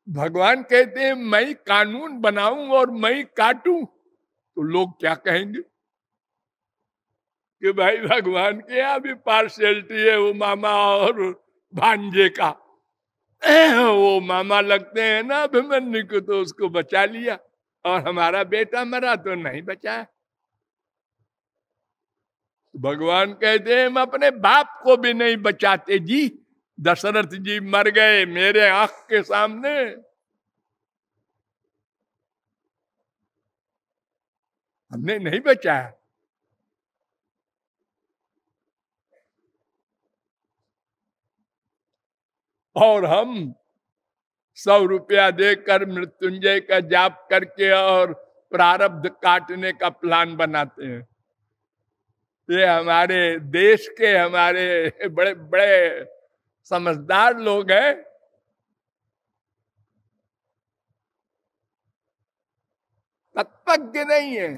भगवान कहते हैं मैं कानून बनाऊं और मैं काटूं, तो लोग क्या कहेंगे कि भाई भगवान के यहाँ भी पार्शियलिटी है, वो मामा और भांजे का। वो मामा लगते हैं ना अभिमन्यु को, तो उसको बचा लिया, और हमारा बेटा मरा तो नहीं बचाया। भगवान कहते हैं हम अपने बाप को भी नहीं बचाते जी। दशरथ जी मर गए मेरे आंख के सामने, हमने नहीं बचाया। और हम 100 रुपया देकर मृत्युंजय का जाप करके और प्रारब्ध काटने का प्लान बनाते हैं। ये हमारे देश के हमारे बड़े बड़े समझदार लोग हैं। तत्वज्ञ नहीं है,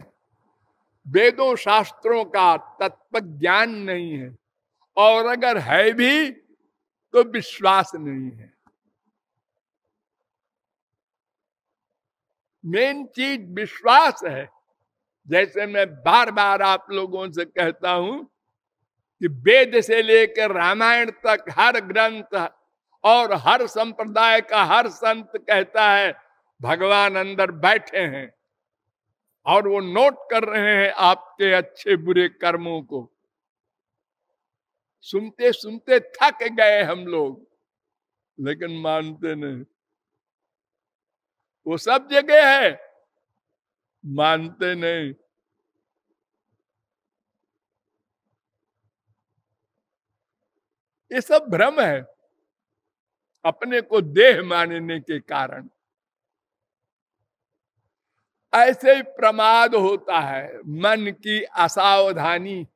वेदों शास्त्रों का तत्व ज्ञान नहीं है, और अगर है भी तो विश्वास नहीं है। मेन चीज विश्वास है। जैसे मैं बार बार आप लोगों से कहता हूं कि वेद से लेकर रामायण तक हर ग्रंथ और हर संप्रदाय का हर संत कहता है भगवान अंदर बैठे हैं और वो नोट कर रहे हैं आपके अच्छे बुरे कर्मों को। सुनते सुनते थक गए हम लोग, लेकिन मानते नहीं। वो सब जगह है, मानते नहीं। ये सब भ्रम है, अपने को देह मानने के कारण। ऐसे ही प्रमाद होता है, मन की असावधानी।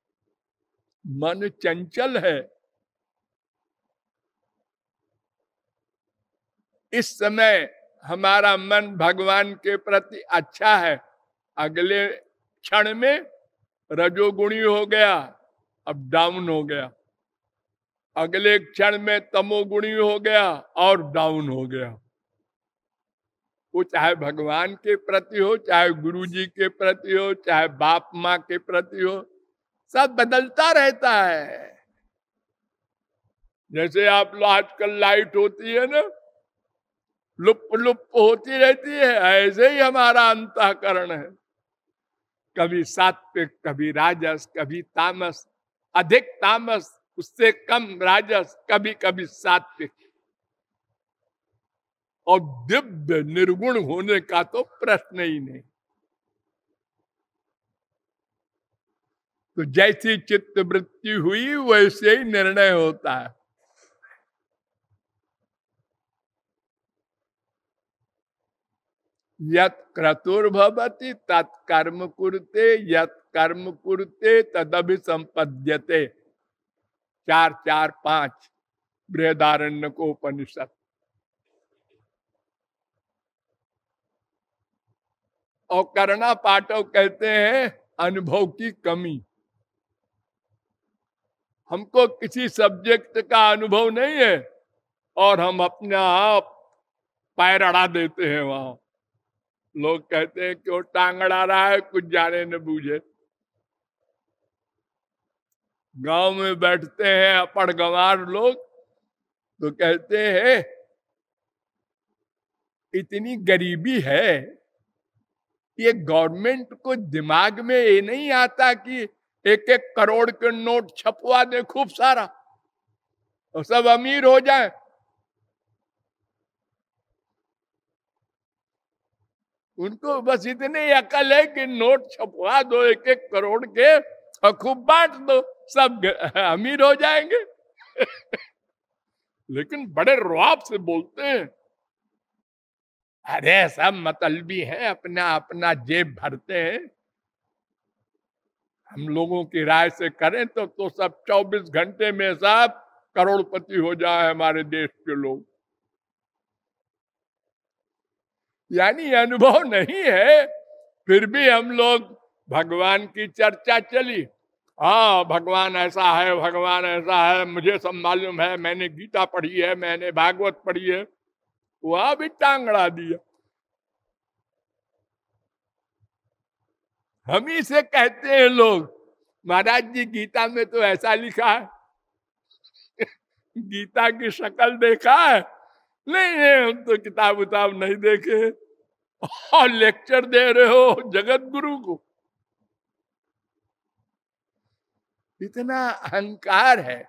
मन चंचल है। इस समय हमारा मन भगवान के प्रति अच्छा है, अगले क्षण में रजोगुणी हो गया, अब डाउन हो गया। अगले क्षण में तमोगुणी हो गया और डाउन हो गया। वो चाहे भगवान के प्रति हो, चाहे गुरु जी के प्रति हो, चाहे बाप माँ के प्रति हो, सब बदलता रहता है। जैसे आप आजकल लाइट होती है ना, लुप्त लुप्त होती रहती है, ऐसे ही हमारा अंतःकरण है। कभी सात्विक, कभी राजस, कभी तामस, अधिक तामस, उससे कम राजस, कभी कभी सात्विक। और दिव्य निर्गुण होने का तो प्रश्न ही नहीं। तो जैसी चित्त वृत्ति हुई वैसे ही निर्णय होता है। यत क्रतुर्भवति तत्कर्म कुरुते, यत कर्म कुरुते तदभि संपद्यते। 4:4-5 बृहदारण्य को उपनिषद। और करना पाठव कहते हैं अनुभव की कमी। हमको किसी सब्जेक्ट का अनुभव नहीं है और हम अपने आप पैर अड़ा देते हैं वहां। लोग कहते हैं क्यों टांग अड़ा रहा है, कुछ जाने न बूझे। गांव में बैठते हैं अपड़ गंवार लोग तो कहते हैं इतनी गरीबी है, ये गवर्नमेंट को दिमाग में ये नहीं आता कि 1-1 करोड़ के नोट छपवा दे खूब सारा और सब अमीर हो जाए। उनको बस इतनी अकल है कि नोट छपवा दो 1-1 करोड़ के और खूब बांट दो, सब अमीर हो जाएंगे। लेकिन बड़े रुआब से बोलते हैं, अरे सब मतलबी है, अपना अपना जेब भरते हैं। हम लोगों की राय से करें तो सब 24 घंटे में सब करोड़पति हो जाए हमारे देश के लोग। यानी अनुभव नहीं है, फिर भी हम लोग, भगवान की चर्चा चली हाँ भगवान ऐसा है, भगवान ऐसा है, मुझे सब मालूम है, मैंने गीता पढ़ी है, मैंने भागवत पढ़ी है, वहां भी टांग अड़ा दिया। हम ही से कहते हैं लोग, महाराज जी गीता में तो ऐसा लिखा है, गीता की शक्ल देखा है? नहीं नहीं, हम तो किताब उताब नहीं देखे, और लेक्चर दे रहे हो जगत गुरु को। इतना अहंकार है।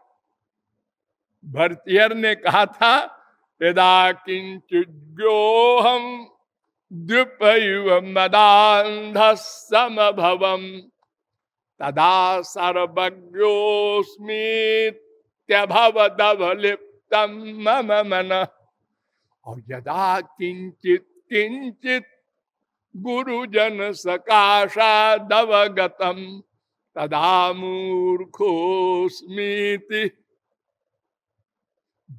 भरतियर ने कहा था, यदा किंचिद्योहम द्विपैव मदांध समभवम तदा सर्वज्ञोस्मीत्यभवदवलिप्तम मम मन। और यदा किंचित किंचित गुरुजन सकाशादवगतम तदा मूर्खोस्मीति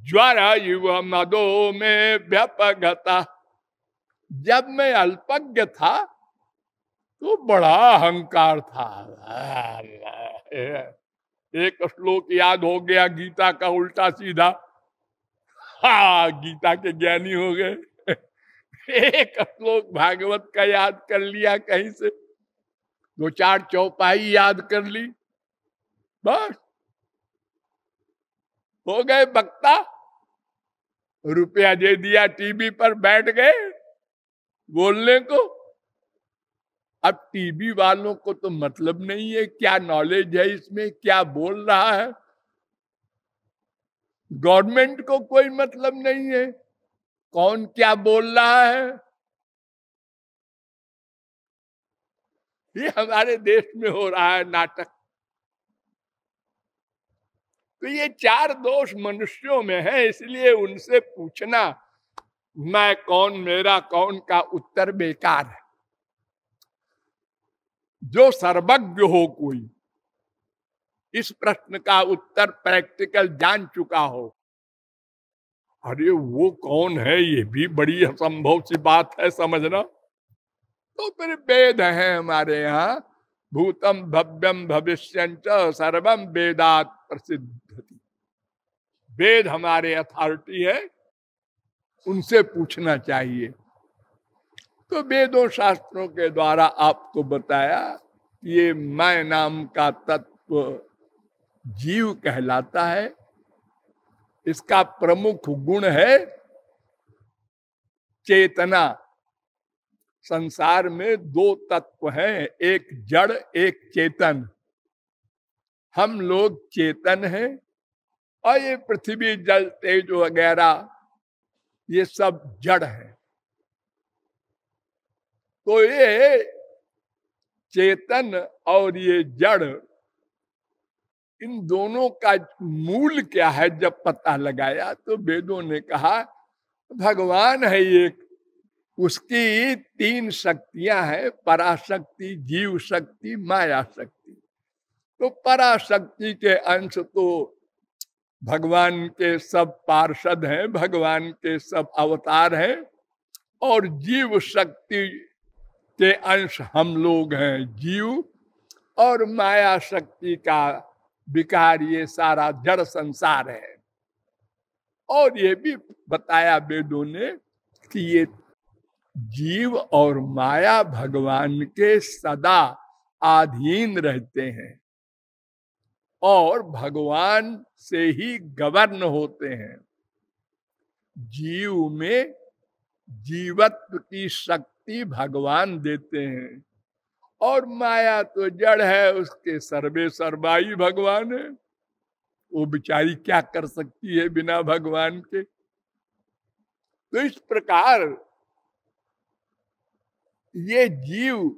ज्वर युव मदो में व्यपगता। जब मैं अल्पज्ञ था तो बड़ा अहंकार था। एक श्लोक याद हो गया गीता का उल्टा सीधा, हाँ गीता के ज्ञानी हो गए। एक श्लोक भागवत का याद कर लिया, कहीं से दो चार चौपाई याद कर ली, बस हो गए वक्ता। रुपया दे दिया, टीवी पर बैठ गए बोलने को। अब टीवी वालों को तो मतलब नहीं है क्या नॉलेज है इसमें, क्या बोल रहा है। गवर्नमेंट को कोई मतलब नहीं है कौन क्या बोल रहा है। ये हमारे देश में हो रहा है नाटक। तो ये चार दोष मनुष्यों में है, इसलिए उनसे पूछना मैं कौन मेरा कौन का उत्तर बेकार है। जो सर्वज्ञ हो कोई, इस प्रश्न का उत्तर प्रैक्टिकल जान चुका हो, अरे वो कौन है ये भी बड़ी असंभव सी बात है समझना। तो फिर वेद है हमारे यहाँ, भूतम भव्यम भविष्यंच सर्वम वेदात प्रसिद्धति। वेद हमारे अथॉरिटी है, उनसे पूछना चाहिए। तो वेदों शास्त्रों के द्वारा आपको बताया ये मैं नाम का तत्व जीव कहलाता है। इसका प्रमुख गुण है चेतना। संसार में दो तत्व हैं, एक जड़ एक चेतन। हम लोग चेतन हैं और ये पृथ्वी जल तेज वगैरह ये सब जड़ है। तो ये चेतन और ये जड़, इन दोनों का मूल क्या है जब पता लगाया तो वेदों ने कहा भगवान है एक, उसकी तीन शक्तियां हैं, पराशक्ति, जीव शक्ति, माया शक्ति। तो पराशक्ति के अंश तो भगवान के सब पार्षद हैं, भगवान के सब अवतार हैं, और जीव शक्ति के अंश हम लोग हैं जीव, और माया शक्ति का विकार ये सारा जड़ संसार है। और ये भी बताया वेदों ने कि ये जीव और माया भगवान के सदा अधीन रहते हैं और भगवान से ही गवर्न होते हैं। जीव में जीवत्व की शक्ति भगवान देते हैं, और माया तो जड़ है, उसके सर्वे सर्वाई भगवान है। वो बेचारी क्या कर सकती है बिना भगवान के। तो इस प्रकार ये जीव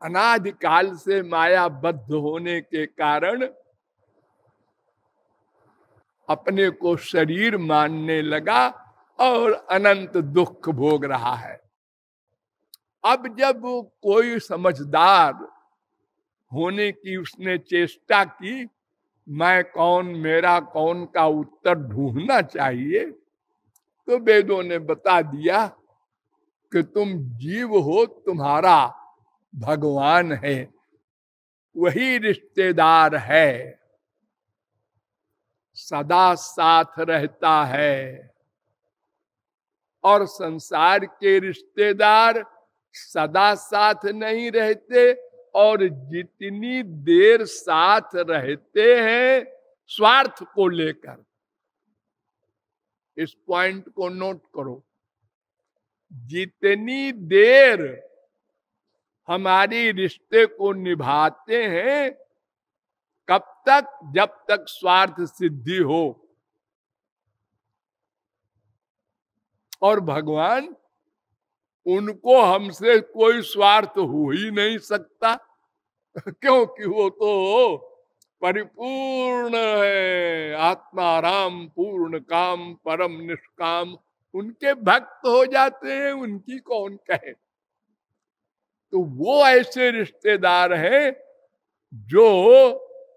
अनादिकाल से मायाबद्ध होने के कारण अपने को शरीर मानने लगा और अनंत दुख भोग रहा है। अब जब कोई समझदार होने की उसने चेष्टा की, मैं कौन मेरा कौन का उत्तर ढूंढना चाहिए, तो वेदों ने बता दिया कि तुम जीव हो, तुम्हारा भगवान है। वही रिश्तेदार है, सदा साथ रहता है। और संसार के रिश्तेदार सदा साथ नहीं रहते, और जितनी देर साथ रहते हैं स्वार्थ को लेकर। इस पॉइंट को नोट करो, जितनी देर हमारी रिश्ते को निभाते हैं, कब तक? जब तक स्वार्थ सिद्धि हो। और भगवान, उनको हमसे कोई स्वार्थ हो ही नहीं सकता, क्योंकि वो तो परिपूर्ण है, आत्माराम पूर्ण काम परम निष्काम। उनके भक्त हो जाते हैं, उनकी कौन कहे। तो वो ऐसे रिश्तेदार हैं जो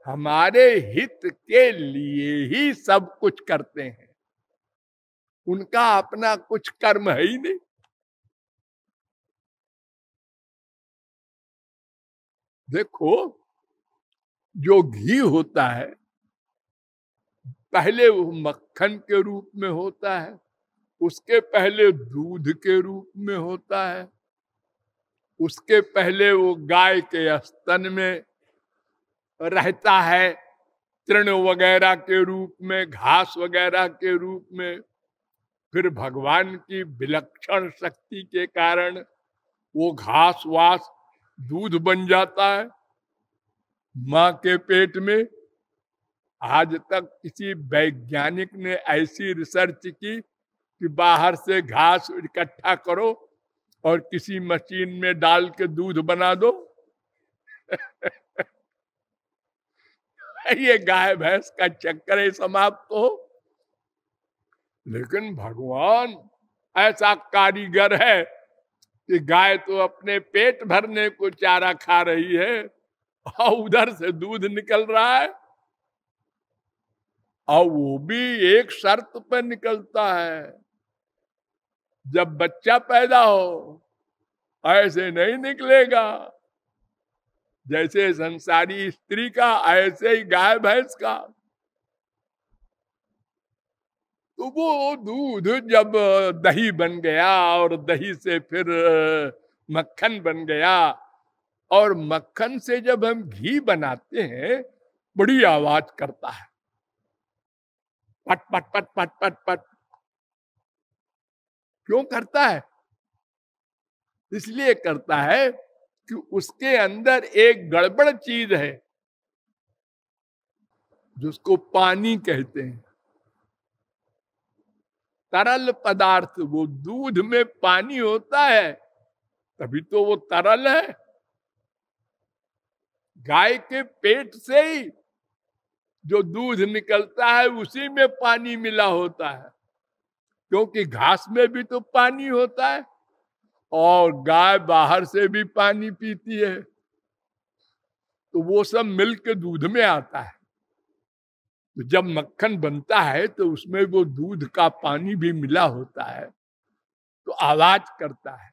हमारे हित के लिए ही सब कुछ करते हैं, उनका अपना कुछ कर्म है ही नहीं। देखो, जो घी होता है पहले वो मक्खन के रूप में होता है, उसके पहले दूध के रूप में होता है, उसके पहले वो गाय के स्तन में रहता है, तृण वगैरह के रूप में, घास वगैरह के रूप में। फिर भगवान की विलक्षण शक्ति के कारण वो घास वास दूध बन जाता है मां के पेट में। आज तक किसी वैज्ञानिक ने ऐसी रिसर्च की कि बाहर से घास इकट्ठा करो और किसी मशीन में डाल के दूध बना दो? ये गाय भैंस का चक्कर ही समाप्त हो। लेकिन भगवान ऐसा कारीगर है कि गाय तो अपने पेट भरने को चारा खा रही है और उधर से दूध निकल रहा है, और वो भी एक शर्त पर निकलता है, जब बच्चा पैदा हो। ऐसे नहीं निकलेगा, जैसे संसारी स्त्री का ऐसे ही गाय भैंस का। तो वो दूध जब दही बन गया और दही से फिर मक्खन बन गया, और मक्खन से जब हम घी बनाते हैं बड़ी आवाज करता है, पट पट पट पट पट पट। क्यों करता है? इसलिए करता है कि उसके अंदर एक गड़बड़ चीज है जिसको पानी कहते हैं, तरल पदार्थ। वो दूध में पानी होता है तभी तो वो तरल है। गाय के पेट से ही जो दूध निकलता है उसी में पानी मिला होता है, क्योंकि घास में भी तो पानी होता है और गाय बाहर से भी पानी पीती है, तो वो सब मिलके दूध में आता है। तो जब मक्खन बनता है तो उसमें वो दूध का पानी भी मिला होता है, तो आवाज करता है।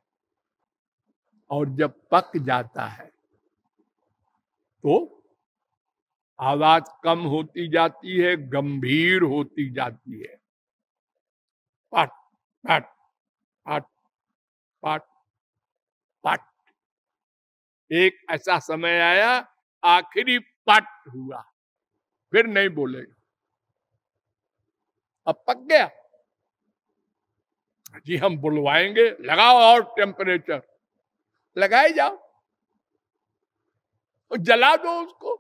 और जब पक जाता है तो आवाज कम होती जाती है, गंभीर होती जाती है, पट पट पट पट पट। एक ऐसा समय आया, आखिरी पट हुआ, फिर नहीं बोलेगा, अब पक गया। जी हम बुलवाएंगे, लगाओ और टेम्परेचर, लगाए जाओ और जला दो उसको,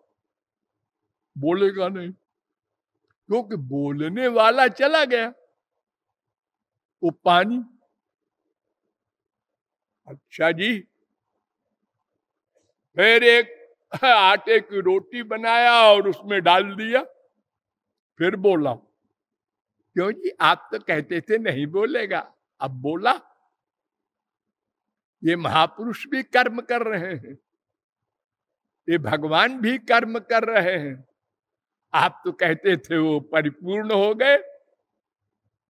बोलेगा नहीं, क्योंकि बोलने वाला चला गया, वो पानी। अच्छा जी, फिर एक आटे की रोटी बनाया और उसमें डाल दिया, फिर बोला। क्यों जी, आप तो कहते थे नहीं बोलेगा, अब बोला। ये महापुरुष भी कर्म कर रहे हैं, ये भगवान भी कर्म कर रहे हैं। आप तो कहते थे वो परिपूर्ण हो गए,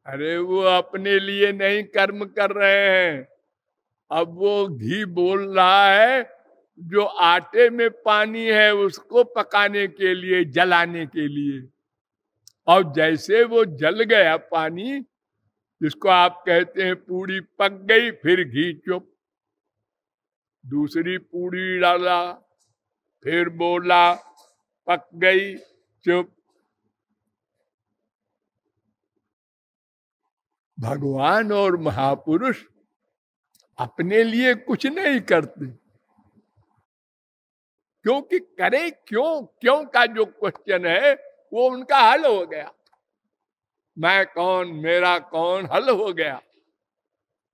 अरे वो अपने लिए नहीं कर्म कर रहे हैं, अब वो घी बोल रहा है जो आटे में पानी है उसको पकाने के लिए, जलाने के लिए। और जैसे वो जल गया पानी, जिसको आप कहते हैं पूड़ी पक गई, फिर घी चुप, दूसरी पूड़ी डाला, फिर बोला पक गई, चुप। भगवान और महापुरुष अपने लिए कुछ नहीं करते, क्योंकि करे क्यों, क्यों का जो क्वेश्चन है वो उनका हल हो गया। मैं कौन, मेरा कौन, हल हो गया।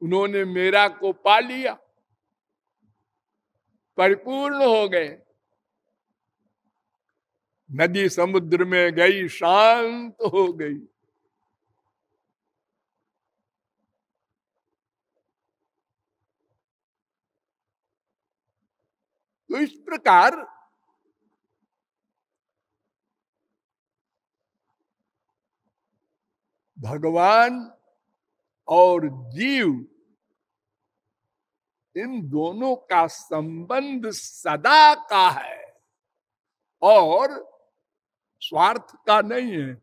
उन्होंने मेरा को पा लिया, परिपूर्ण हो गए। नदी समुद्र में गई, शांत हो गई। तो इस प्रकार भगवान और जीव, इन दोनों का संबंध सदा का है और स्वार्थ का नहीं है।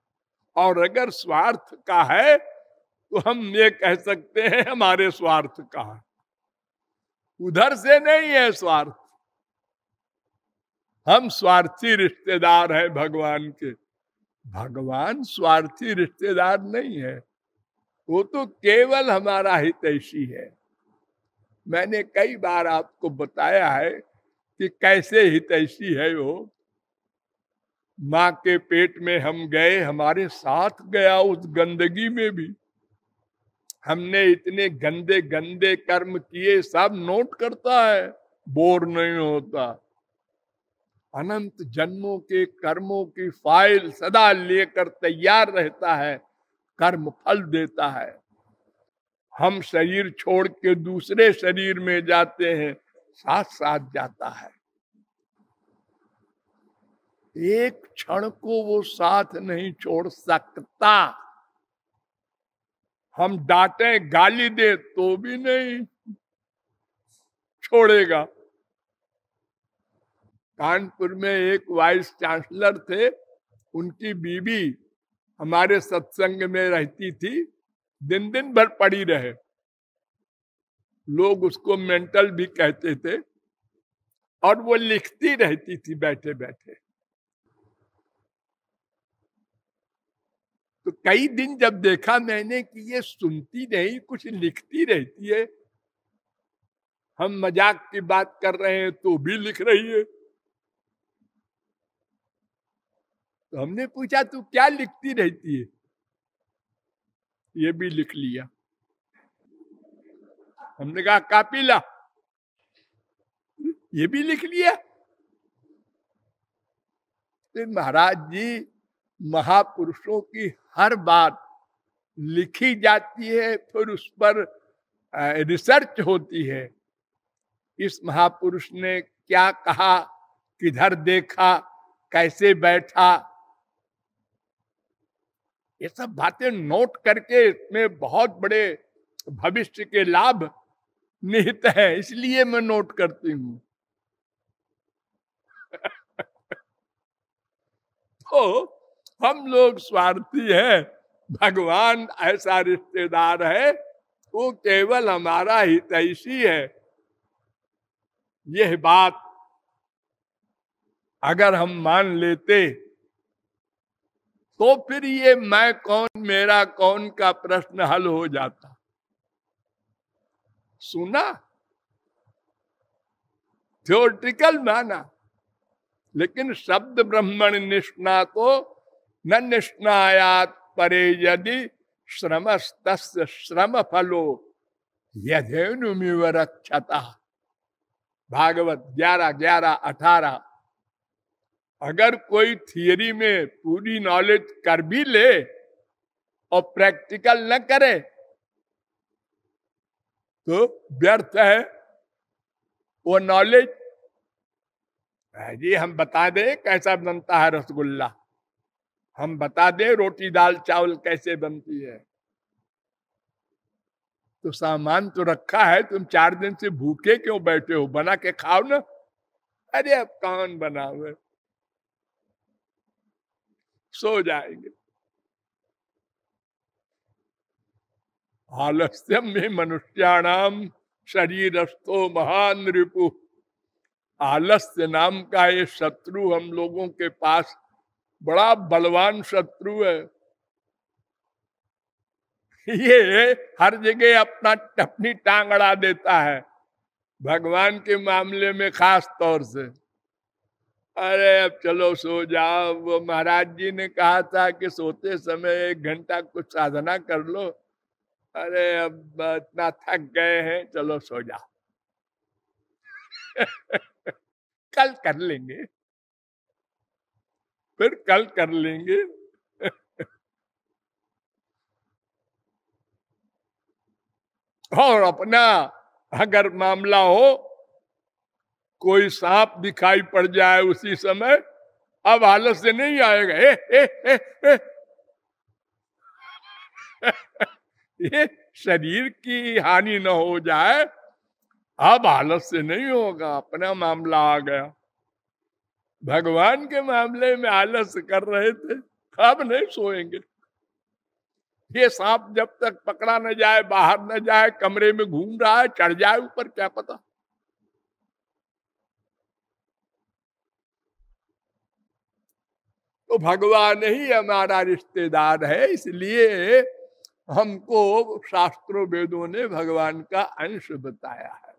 और अगर स्वार्थ का है तो हम ये कह सकते हैं हमारे स्वार्थ का है, उधर से नहीं है स्वार्थ। हम स्वार्थी रिश्तेदार हैं भगवान के, भगवान स्वार्थी रिश्तेदार नहीं है, वो तो केवल हमारा हितैषी है। मैंने कई बार आपको बताया है कि कैसे हितैषी है वो। माँ के पेट में हम गए, हमारे साथ गया उस गंदगी में भी। हमने इतने गंदे गंदे कर्म किए, सब नोट करता है, बोर नहीं होता। अनंत जन्मों के कर्मों की फाइल सदा लेकर तैयार रहता है, कर्म फल देता है। हम शरीर छोड़ के दूसरे शरीर में जाते हैं, साथ साथ जाता है। एक क्षण को वो साथ नहीं छोड़ सकता। हम डांटे गाली दे तो भी नहीं छोड़ेगा। कानपुर में एक वाइस चांसलर थे, उनकी बीवी हमारे सत्संग में रहती थी, दिन दिन भर पड़ी रहे। लोग उसको मेंटल भी कहते थे, और वो लिखती रहती थी बैठे बैठे। तो कई दिन जब देखा मैंने कि ये सुनती नहीं, कुछ लिखती रहती है, हम मजाक की बात कर रहे हैं तो भी लिख रही है। तो हमने पूछा तू क्या लिखती रहती है? ये भी लिख लिया। हमने कहा कापी ला, ये भी लिख लिया। तो महाराज जी, महापुरुषों की हर बात लिखी जाती है, फिर उस पर रिसर्च होती है। इस महापुरुष ने क्या कहा, किधर देखा, कैसे बैठा, ये सब बातें नोट करके इसमें बहुत बड़े भविष्य के लाभ निहित है, इसलिए मैं नोट करती हूं। तो हम लोग स्वार्थी हैं, भगवान ऐसा रिश्तेदार है, वो केवल हमारा हितैषी है। यह बात अगर हम मान लेते तो फिर ये मैं कौन मेरा कौन का प्रश्न हल हो जाता। सुना, थ्योरेटिकल माना, लेकिन शब्द ब्रह्मण निष्णा तो न निष्णायात परे यदि श्रमस्तस्य श्रम फलो यथेनुमिव रक्षता। भागवत 11:11-18। अगर कोई थियरी में पूरी नॉलेज कर भी ले और प्रैक्टिकल न करे तो व्यर्थ है वो नॉलेज। जी हम बता दें कैसा बनता है रसगुल्ला, हम बता दें रोटी दाल चावल कैसे बनती है, तो सामान तो रखा है, तुम 4 दिन से भूखे क्यों बैठे हो, बना के खाओ ना। अरे अब कौन बनावे, सो जाएंगे। आलस्यम में मनुष्याणाम शरीरस्थो महान रिपु। आलस्य नाम का ये शत्रु हम लोगों के पास बड़ा बलवान शत्रु है। ये हर जगह अपनी टांग अड़ा देता है, भगवान के मामले में खास तौर से। अरे अब चलो सो जाओ, वो महाराज जी ने कहा था कि सोते समय 1 घंटा कुछ साधना कर लो। अरे अब इतना थक गए हैं, चलो सो जाओ। कल कर लेंगे, फिर कल कर लेंगे। और अपना अगर मामला हो, कोई सांप दिखाई पड़ जाए उसी समय, अब आलस्य नहीं आएगा। ये शरीर की हानि न हो जाए, अब आलस्य नहीं होगा, अपना मामला आ गया। भगवान के मामले में आलस्य कर रहे थे, अब नहीं सोएंगे। ये सांप जब तक पकड़ा न जाए, बाहर न जाए, कमरे में घूम रहा है, चढ़ जाए ऊपर, क्या पता। तो भगवान ही हमारा रिश्तेदार है, इसलिए हमको शास्त्रों वेदों ने भगवान का अंश बताया है।